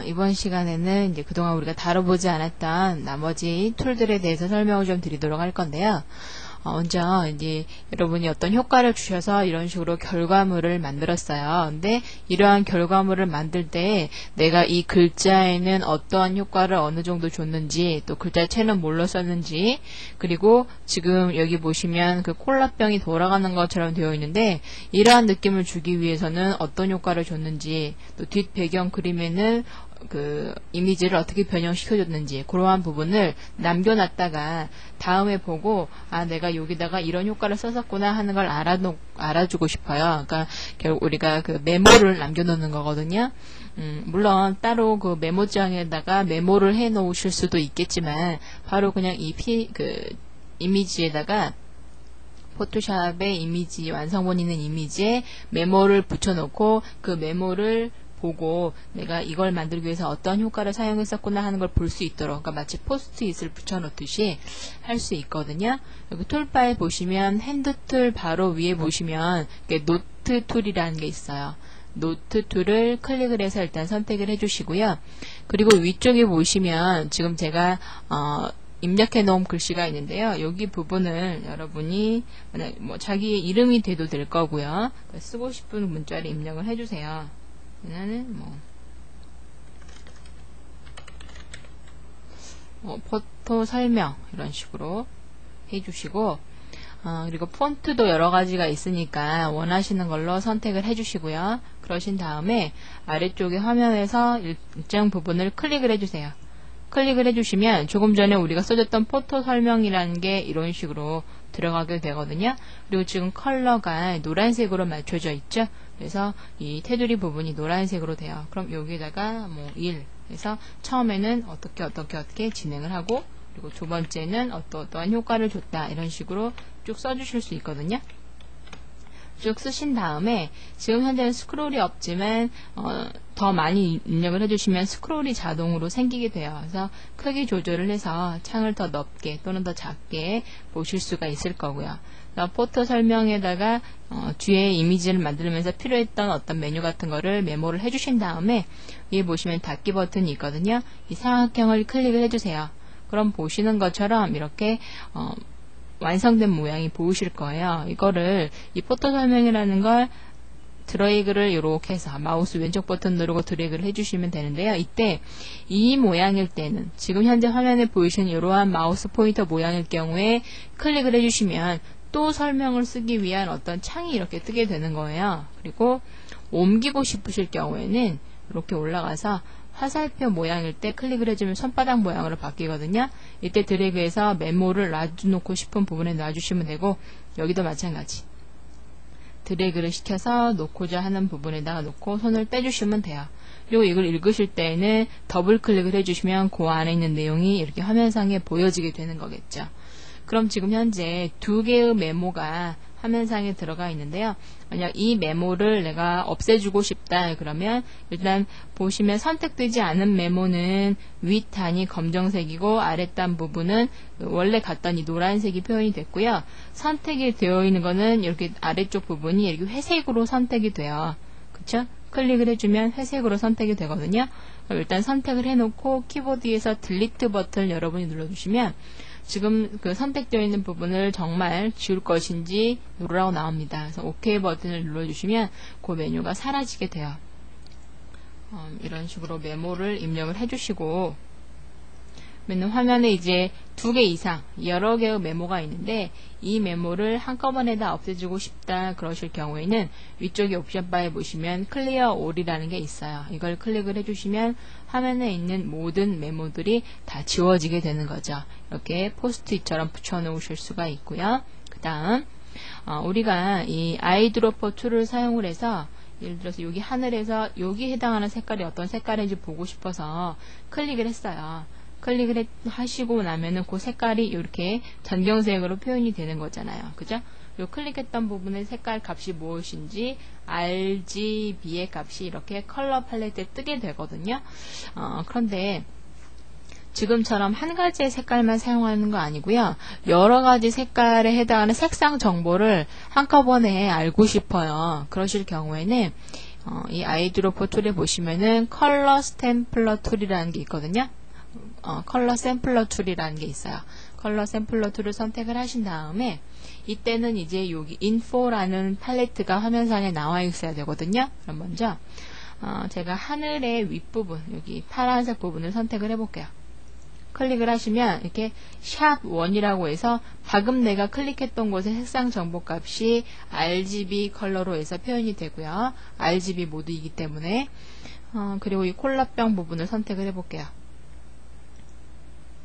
이번 시간에는 이제 그동안 우리가 다뤄보지 않았던 나머지 툴들에 대해서 설명을 좀 드리도록 할 건데요. 먼저 이제 여러분이 어떤 효과를 주셔서 이런 식으로 결과물을 만들었어요. 근데 이러한 결과물을 만들 때 내가 이 글자에는 어떠한 효과를 어느 정도 줬는지, 또 글자체는 뭘로 썼는지, 그리고 지금 여기 보시면 그 콜라병이 돌아가는 것처럼 되어 있는데 이러한 느낌을 주기 위해서는 어떤 효과를 줬는지, 또 뒷 배경 그림에는 그 이미지를 어떻게 변형시켜줬는지 그러한 부분을 남겨놨다가 다음에 보고 내가 여기다가 이런 효과를 썼었구나 하는 걸 알아주고 싶어요. 그러니까 결국 우리가 그 메모를 남겨놓는 거거든요. 물론 따로 그 메모장에다가 메모를 해 놓으실 수도 있겠지만 바로 그냥 그 이미지에다가 포토샵의 이미지, 완성본 있는 이미지에 메모를 붙여놓고 그 메모를 보고 내가 이걸 만들기 위해서 어떤 효과를 사용했었구나 하는 걸 볼 수 있도록, 그러니까 마치 포스트잇을 붙여놓듯이 할 수 있거든요. 여기 툴바에 보시면 핸드 툴 바로 위에 보시면 노트 툴이라는 게 있어요. 노트 툴을 클릭을 해서 일단 선택을 해주시고요. 그리고 위쪽에 보시면 지금 제가 입력해 놓은 글씨가 있는데요. 여기 부분을 여러분이 뭐 자기 이름이 돼도 될 거고요. 쓰고 싶은 문자를 입력을 해주세요. 얘는 포토 설명 이런 식으로 해주시고, 그리고 폰트도 여러 가지가 있으니까 원하시는 걸로 선택을 해주시고요. 그러신 다음에 아래쪽에 화면에서 일정 부분을 클릭을 해주세요. 클릭을 해주시면 조금 전에 우리가 써줬던 포토 설명이라는 게 이런 식으로 들어가게 되거든요. 그리고 지금 컬러가 노란색으로 맞춰져 있죠. 그래서 이 테두리 부분이 노란색으로 돼요. 그럼 여기다가 1 해서 처음에는 어떻게 진행을 하고, 그리고 두 번째는 어떠한 효과를 줬다 이런 식으로 쭉 써주실 수 있거든요. 쭉 쓰신 다음에 지금 현재는 스크롤이 없지만 더 많이 입력을 해주시면 스크롤이 자동으로 생기게 돼요. 그래서 크기 조절을 해서 창을 더 넓게 또는 더 작게 보실 수가 있을 거고요. 포토 설명에다가 뒤에 이미지를 만들면서 필요했던 어떤 메뉴 같은 거를 메모를 해주신 다음에 위에 보시면 닫기 버튼이 있거든요. 이 삼각형을 클릭을 해주세요. 그럼 보시는 것처럼 이렇게 완성된 모양이 보이실 거예요. 이거를 이 포토 설명이라는 걸 드래그를 이렇게 해서 마우스 왼쪽 버튼 누르고 드래그를 해주시면 되는데요. 이때 이 모양일 때는 지금 현재 화면에 보이시는 이러한 마우스 포인터 모양일 경우에 클릭을 해주시면 또 설명을 쓰기 위한 어떤 창이 이렇게 뜨게 되는 거예요. 그리고 옮기고 싶으실 경우에는 이렇게 올라가서 화살표 모양일 때 클릭을 해주면 손바닥 모양으로 바뀌거든요. 이때 드래그해서 메모를 놔주놓고 싶은 부분에 놔주시면 되고, 여기도 마찬가지 드래그를 시켜서 놓고자 하는 부분에다가 놓고 손을 빼주시면 돼요. 그리고 이걸 읽으실 때에는 더블 클릭을 해주시면 그 안에 있는 내용이 이렇게 화면상에 보여지게 되는 거겠죠. 그럼 지금 현재 두 개의 메모가 화면상에 들어가 있는데요. 만약 이 메모를 내가 없애주고 싶다 그러면 일단 보시면 선택되지 않은 메모는 윗단이 검정색이고 아랫단 부분은 원래 갔던 이 노란색이 표현이 됐고요. 선택이 되어 있는 거는 이렇게 아래쪽 부분이 이렇게 회색으로 선택이 돼요. 그쵸? 클릭을 해주면 회색으로 선택이 되거든요. 그럼 일단 선택을 해놓고 키보드에서 딜리트 버튼을 여러분이 눌러주시면 지금 그 선택되어 있는 부분을 정말 지울 것인지 누르라고 나옵니다. 그래서 OK 버튼을 눌러주시면 그 메뉴가 사라지게 돼요. 이런 식으로 메모를 입력을 해주시고, 화면에 이제 2개 이상 여러 개의 메모가 있는데 이 메모를 한꺼번에 다 없애주고 싶다 그러실 경우에는 위쪽에 옵션 바에 보시면 클리어 올이라는 게 있어요. 이걸 클릭을 해주시면 화면에 있는 모든 메모들이 다 지워지게 되는 거죠. 이렇게 포스트잇처럼 붙여놓으실 수가 있고요. 그 다음 우리가 이 아이드로퍼 툴을 사용을 해서 예를 들어서 여기 하늘에서 여기 해당하는 색깔이 어떤 색깔인지 보고 싶어서 클릭을 했어요. 클릭을 하시고 나면은 그 색깔이 이렇게 전경색으로 표현이 되는 거잖아요. 그죠? 요 클릭했던 부분의 색깔 값이 무엇인지 RGB의 값이 이렇게 컬러 팔레트에 뜨게 되거든요. 그런데 지금처럼 한 가지의 색깔만 사용하는 거 아니고요. 여러 가지 색깔에 해당하는 색상 정보를 한꺼번에 알고 싶어요. 그러실 경우에는 이 아이드로퍼 툴에 보시면은 컬러 스탬플러 툴이라는 게 있거든요. 컬러 샘플러 툴이라는 게 있어요. 컬러 샘플러 툴을 선택을 하신 다음에 이때는 이제 여기 인포라는 팔레트가 화면상에 나와 있어야 되거든요. 그럼 먼저 제가 하늘의 윗부분, 여기 파란색 부분을 선택을 해볼게요. 클릭을 하시면 이렇게 샵 1이라고 해서 방금 내가 클릭했던 곳의 색상 정보 값이 RGB 컬러로 해서 표현이 되고요. RGB 모드이기 때문에 그리고 이 콜라병 부분을 선택을 해볼게요.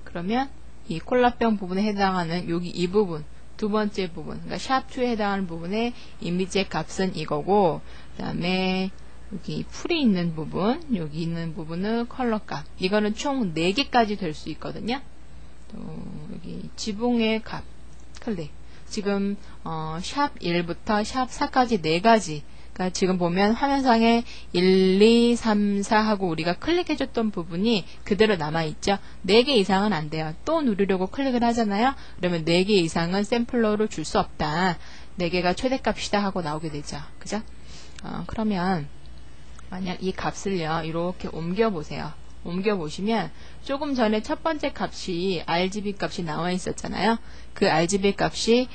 그러면 이 콜라병 부분에 해당하는 여기 이 부분, 두 번째 부분, 그러니까 샵2에 해당하는 부분의 이미지의 값은 이거고, 그 다음에 여기 풀이 있는 부분, 여기 있는 부분은 컬러 값. 이거는 총 4개까지 될 수 있거든요. 또 여기 지붕의 값, 클릭. 지금 샵 1부터 샵 4까지 4가지. 그러니까 지금 보면 화면상에 1, 2, 3, 4 하고 우리가 클릭해줬던 부분이 그대로 남아있죠. 4개 이상은 안 돼요. 또 누르려고 클릭을 하잖아요. 그러면 4개 이상은 샘플러로 줄 수 없다. 4개가 최대값이다 하고 나오게 되죠. 그죠? 그러면 만약 이 값을요, 이렇게 옮겨보세요. 옮겨보시면 조금 전에 첫 번째 값이 RGB 값이 나와 있었잖아요. 그 RGB 값이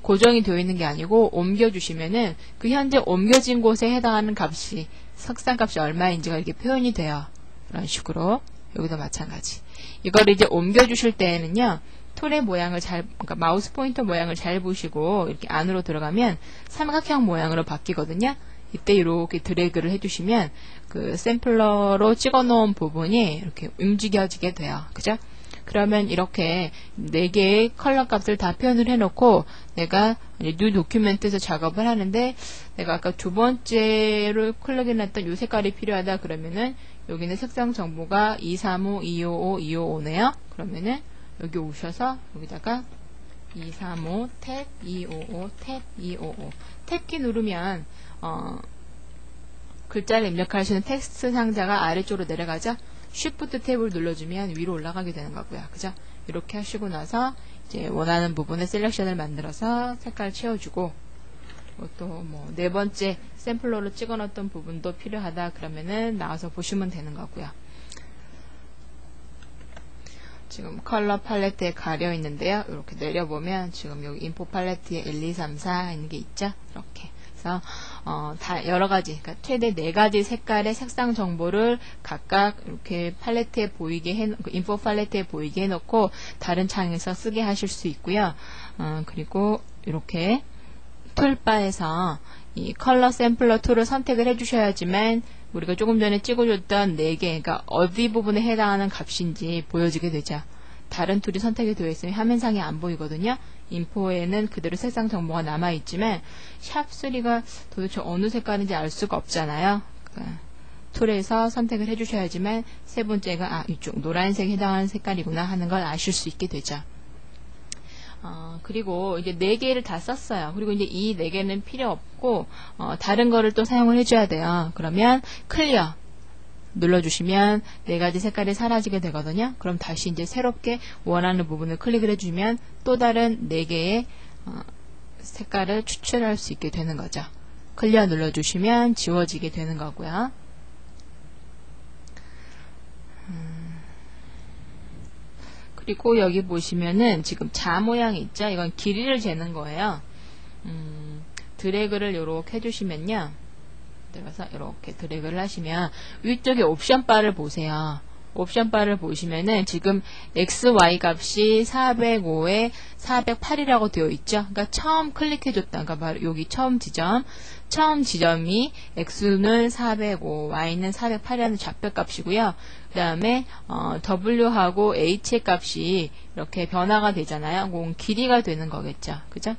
고정이 되어 있는 게 아니고 옮겨주시면은 그 현재 옮겨진 곳에 해당하는 값이 색상값이 얼마인지가 이렇게 표현이 돼요. 이런 식으로 여기도 마찬가지. 이걸 이제 옮겨주실 때에는요, 툴의 모양을 그러니까 마우스 포인터 모양을 잘 보시고 이렇게 안으로 들어가면 삼각형 모양으로 바뀌거든요. 이때 이렇게 드래그를 해주시면 그 샘플러로 찍어놓은 부분이 이렇게 움직여지게 돼요. 그죠? 그러면 이렇게 4개의 컬러 값을 다 표현을 해놓고 내가 뉴 도큐멘트에서 작업을 하는데 내가 아까 두 번째로 클릭해놨던 이 색깔이 필요하다 그러면은 여기는 색상 정보가 235, 255, 255네요. 그러면은 여기 오셔서 여기다가 235 탭 255 탭 255 탭키 누르면 글자를 입력하시는 텍스트 상자가 아래쪽으로 내려가죠. Shift 탭을 눌러주면 위로 올라가게 되는 거고요. 그죠? 이렇게 하시고 나서 이제 원하는 부분에 셀렉션을 만들어서 색깔 채워주고 또 뭐 4번째 샘플러로 찍어놨던 부분도 필요하다 그러면은 나와서 보시면 되는 거고요. 지금 컬러 팔레트에 가려 있는데요. 이렇게 내려보면 지금 여기 인포 팔레트에 1, 2, 3, 4 있는 게 있죠. 이렇게. 그래서 다 여러가지, 그러니까 최대 4가지 색깔의 색상 정보를 각각 이렇게 팔레트에 보이게 인포 팔레트에 보이게 해놓고 다른 창에서 쓰게 하실 수 있고요. 그리고 이렇게 툴바에서 이 컬러 샘플러 툴을 선택을 해주셔야지만 우리가 조금 전에 찍어줬던 4개, 그러니까 어디 부분에 해당하는 값인지 보여지게 되죠. 다른 툴이 선택이 되어 있으면 화면상에 안 보이거든요. 인포에는 그대로 색상 정보가 남아있지만 샵3가 도대체 어느 색깔인지 알 수가 없잖아요. 그러니까 툴에서 선택을 해주셔야지만 세 번째가 이쪽 노란색에 해당하는 색깔이구나 하는 걸 아실 수 있게 되죠. 그리고 이제 4개를 다 썼어요. 그리고 이제 이 4개는 필요 없고 다른 거를 또 사용을 해줘야 돼요. 그러면 클리어 눌러주시면 4가지 색깔이 사라지게 되거든요. 그럼 다시 이제 새롭게 원하는 부분을 클릭을 해주면 또 다른 4개의 색깔을 추출할 수 있게 되는 거죠. 클리어 눌러주시면 지워지게 되는 거고요. 그리고 여기 보시면은 지금 자 모양이 있죠. 이건 길이를 재는 거예요. 드래그를 이렇게 해주시면요. 들어가서 이렇게 드래그를 하시면 위쪽에 옵션 바를 보세요. 옵션 바를 보시면은 지금 XY 값이 405에 408이라고 되어 있죠. 그러니까 처음 클릭해줬다. 그러니까 바로 여기 처음 지점이 X는 405, Y는 408이라는 좌표 값이고요. 그 다음에 W하고 H의 값이 이렇게 변화가 되잖아요. 그건 길이가 되는 거겠죠. 그죠?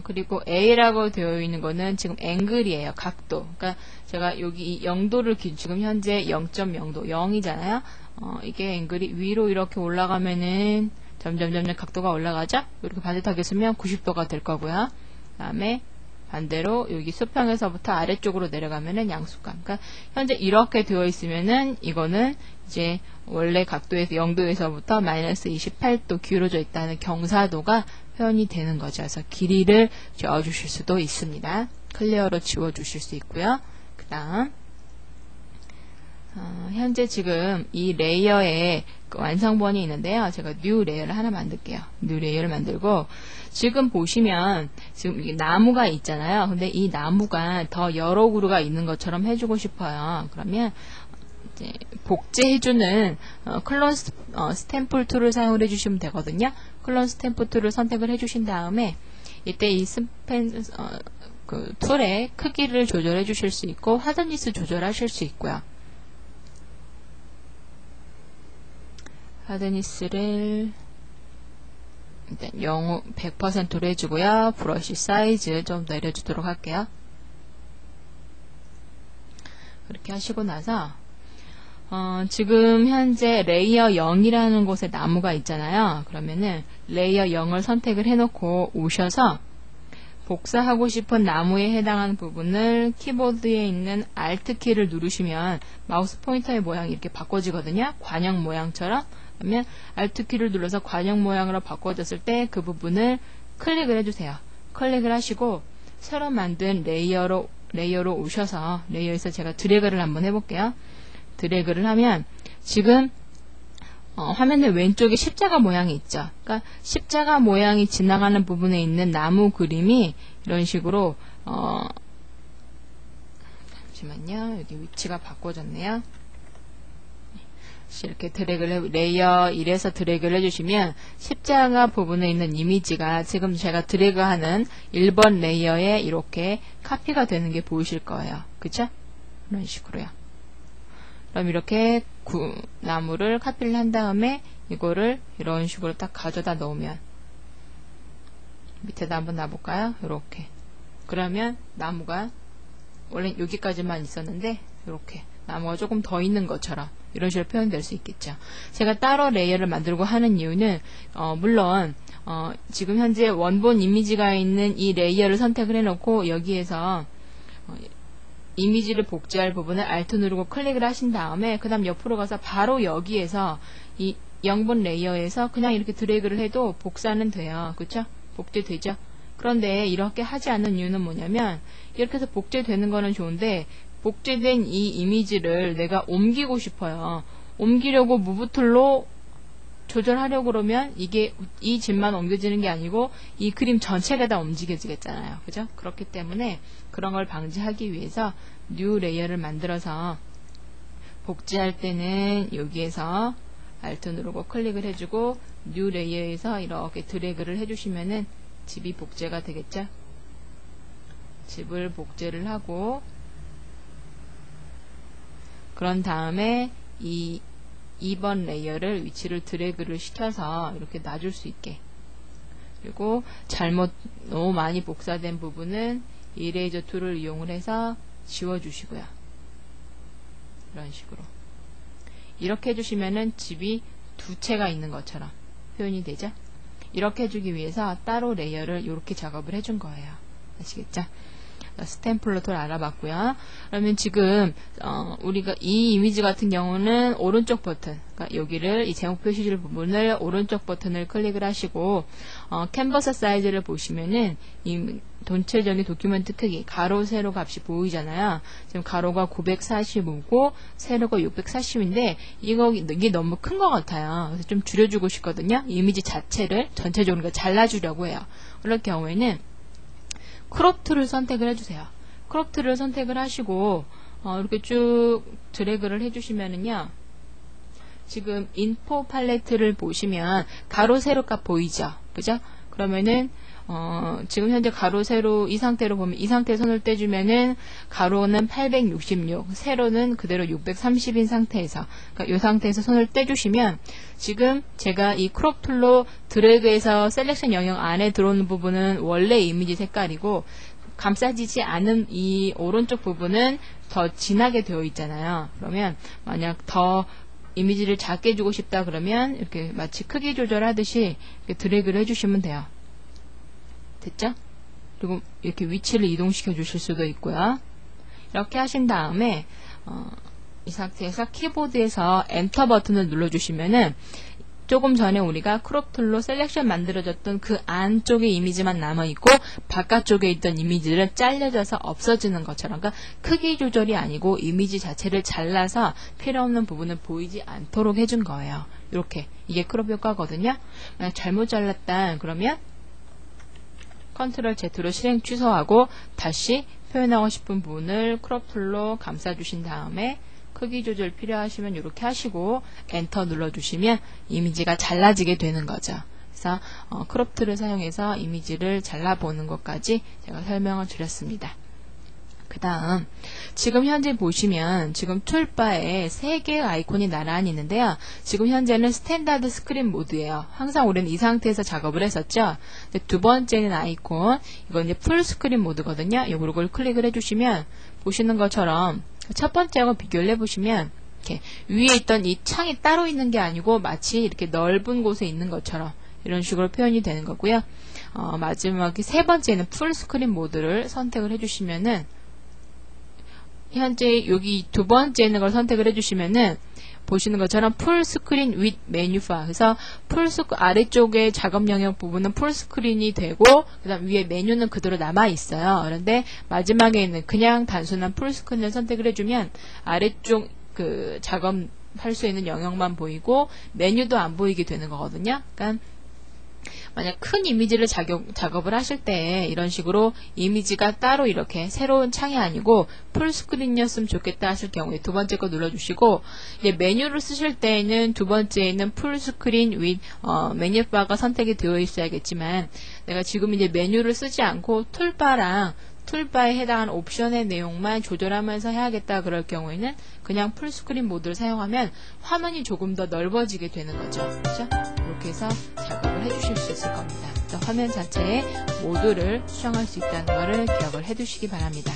그리고 A라고 되어 있는 거는 지금 앵글이에요. 각도. 그러니까 제가 여기 0도를 지금 현재 0.0도 0이잖아요. 이게 앵글이 위로 이렇게 올라가면은 점점 각도가 올라가죠. 이렇게 반듯하게 쓰면 90도가 될 거고요. 그 다음에 반대로 여기 수평에서부터 아래쪽으로 내려가면은 양수감. 그러니까 현재 이렇게 되어 있으면은 이거는 이제 원래 각도에서 0도에서부터 마이너스 28도 기울어져 있다는 경사도가 표현이 되는 거죠. 그래서 길이를 지워주실 수도 있습니다. 클리어로 지워주실 수 있고요. 그 다음 현재 지금 이 레이어에 그 완성본이 있는데요. 제가 뉴 레이어를 하나 만들게요. 뉴 레이어를 만들고 지금 보시면 지금 이게 나무가 있잖아요. 근데 이 나무가 더 여러 그루가 있는 것처럼 해주고 싶어요. 그러면 이제 복제해주는 클론 스탬플 툴을 사용을 해주시면 되거든요. 클론 스탬플 툴을 선택을 해주신 다음에 이때 이 그 툴의 크기를 조절해 주실 수 있고 하드니스 조절하실 수 있고요. 하드니스를 일단 100%로 해주고요. 브러쉬 사이즈 좀 내려주도록 할게요. 그렇게 하시고 나서 지금 현재 레이어 0이라는 곳에 나무가 있잖아요. 그러면은 레이어 0을 선택을 해놓고 오셔서 복사하고 싶은 나무에 해당하는 부분을 키보드에 있는 Alt 키를 누르시면 마우스 포인터의 모양이 이렇게 바꿔지거든요. 관형 모양처럼. 그러면 Alt 키를 눌러서 관형 모양으로 바꿔졌을 때 그 부분을 클릭을 해주세요. 클릭을 하시고 새로 만든 레이어로 오셔서 레이어에서 제가 드래그를 한번 해볼게요. 드래그를 하면 지금 화면의 왼쪽에 십자가 모양이 있죠. 그러니까 십자가 모양이 지나가는 부분에 있는 나무 그림이 이런 식으로 잠시만요. 여기 위치가 바꿔졌네요. 이렇게 레이어 1에서 드래그를 해주시면 십자가 부분에 있는 이미지가 지금 제가 드래그하는 1번 레이어에 이렇게 카피가 되는 게 보이실 거예요. 그쵸? 이런 식으로요. 그럼 이렇게 나무를 카피를 한 다음에 이거를 이런 식으로 딱 가져다 놓으면 밑에다 한번 놔볼까요? 이렇게. 그러면 나무가 원래 여기까지만 있었는데 이렇게 나무가 조금 더 있는 것처럼 이런 식으로 표현될 수 있겠죠. 제가 따로 레이어를 만들고 하는 이유는 물론 지금 현재 원본 이미지가 있는 이 레이어를 선택을 해놓고 여기에서 이미지를 복제할 부분을 Alt 누르고 클릭을 하신 다음에 그 다음 옆으로 가서 바로 여기에서 이 0번 레이어에서 그냥 이렇게 드래그를 해도 복사는 돼요. 그쵸? 복제되죠? 그런데 이렇게 하지 않는 이유는 뭐냐면 이렇게 해서 복제되는 거는 좋은데 복제된 이 이미지를 내가 옮기고 싶어요. 옮기려고 무브 툴로 조절하려고 그러면 이게 이 집만 옮겨지는 게 아니고 이 그림 전체가 다 움직여지겠잖아요. 그죠? 그렇기 때문에 그런 걸 방지하기 위해서 뉴 레이어를 만들어서 복제할 때는 여기에서 Alt 누르고 클릭을 해주고 뉴 레이어에서 이렇게 드래그를 해주시면은 집이 복제가 되겠죠? 집을 복제를 하고 그런 다음에 이 2번 레이어를 위치를 드래그를 시켜서 이렇게 놔줄 수 있게 그리고 너무 많이 복사된 부분은 이레이저 툴을 이용을 해서 지워주시고요. 이런 식으로 이렇게 해주시면은 집이 두 채가 있는 것처럼 표현이 되죠. 이렇게 해주기 위해서 따로 레이어를 이렇게 작업을 해준 거예요. 아시겠죠? 스탬플러 툴 알아봤고요. 그러면 지금 우리가 이 이미지 같은 경우는 오른쪽 버튼, 그러니까 여기를 이 제목 표시줄 부분을 오른쪽 버튼을 클릭을 하시고 캔버스 사이즈를 보시면은 이 전체적인 도큐멘트 크기 가로 세로 값이 보이잖아요. 지금 가로가 945고 세로가 640인데 이게 너무 큰 것 같아요. 그래서 좀 줄여주고 싶거든요. 이미지 자체를 전체적으로 잘라주려고 해요. 그럴 경우에는 크롭 툴을 선택을 해주세요. 크롭 툴을 선택을 하시고 이렇게 쭉 드래그를 해주시면은요. 지금 인포 팔레트를 보시면 가로 세로 값 보이죠? 그죠? 그러면은 지금 현재 가로 세로 이 상태로 보면 이 상태에 손을 떼주면은 가로는 866, 세로는 그대로 630인 상태에서 그러니까 이 상태에서 손을 떼주시면 지금 제가 이 크롭 툴로 드래그해서 셀렉션 영역 안에 들어오는 부분은 원래 이미지 색깔이고 감싸지지 않은 이 오른쪽 부분은 더 진하게 되어 있잖아요. 그러면 만약 더 이미지를 작게 주고 싶다 그러면 이렇게 마치 크기 조절하듯이 이렇게 드래그를 해주시면 돼요. 됐죠? 그리고 이렇게 위치를 이동시켜 주실 수도 있고요. 이렇게 하신 다음에 이 상태에서 키보드에서 엔터 버튼을 눌러주시면은 조금 전에 우리가 크롭 툴로 셀렉션 만들어졌던 그 안쪽의 이미지만 남아있고 바깥쪽에 있던 이미지를 잘려져서 없어지는 것처럼, 그러니까 크기 조절이 아니고 이미지 자체를 잘라서 필요없는 부분을 보이지 않도록 해준 거예요. 이렇게 이게 크롭 효과거든요. 만약 잘못 잘랐다 그러면 컨트롤 Z로 실행 취소하고 다시 표현하고 싶은 부분을 크롭 툴로 감싸주신 다음에 크기 조절 필요하시면 이렇게 하시고 엔터 눌러주시면 이미지가 잘라지게 되는 거죠. 그래서 크롭 툴을 사용해서 이미지를 잘라보는 것까지 제가 설명을 드렸습니다. 그 다음 지금 현재 보시면 지금 툴바에 3개의 아이콘이 나란히 있는데요. 지금 현재는 스탠다드 스크린 모드예요. 항상 우리는 이 상태에서 작업을 했었죠. 두 번째는 아이콘, 이건 이제 풀 스크린 모드거든요. 이걸 클릭을 해주시면 보시는 것처럼 첫 번째하고 비교를 해보시면 이렇게 위에 있던 이 창이 따로 있는 게 아니고 마치 이렇게 넓은 곳에 있는 것처럼 이런 식으로 표현이 되는 거고요. 마지막에 세 번째는 풀 스크린 모드를 선택을 해주시면은 현재 여기 두 번째 있는 걸 선택을 해주시면은 보시는 것처럼 풀 스크린 윗 메뉴바, 그래서 아래쪽에 작업 영역 부분은 풀 스크린이 되고 그 다음 위에 메뉴는 그대로 남아 있어요. 그런데 마지막에 있는 그냥 단순한 풀 스크린을 선택을 해주면 아래쪽 그 작업할 수 있는 영역만 보이고 메뉴도 안 보이게 되는 거거든요. 그러니까 만약 큰 이미지를 작업을 하실 때 이런 식으로 이미지가 따로 이렇게 새로운 창이 아니고 풀스크린이었으면 좋겠다 하실 경우에 두 번째 거 눌러주시고, 이제 메뉴를 쓰실 때에는 두 번째에는 풀스크린 윗 메뉴바가 선택이 되어 있어야겠지만 내가 지금 이제 메뉴를 쓰지 않고 툴바에 해당하는 옵션의 내용만 조절하면서 해야겠다 그럴 경우에는 그냥 풀스크린 모드를 사용하면 화면이 조금 더 넓어지게 되는 거죠. 그렇죠? 이렇게 해서 작업을 해주실 수 있을 겁니다. 화면 자체에 모드를 수정할 수 있다는 것을 기억을 해두시기 바랍니다.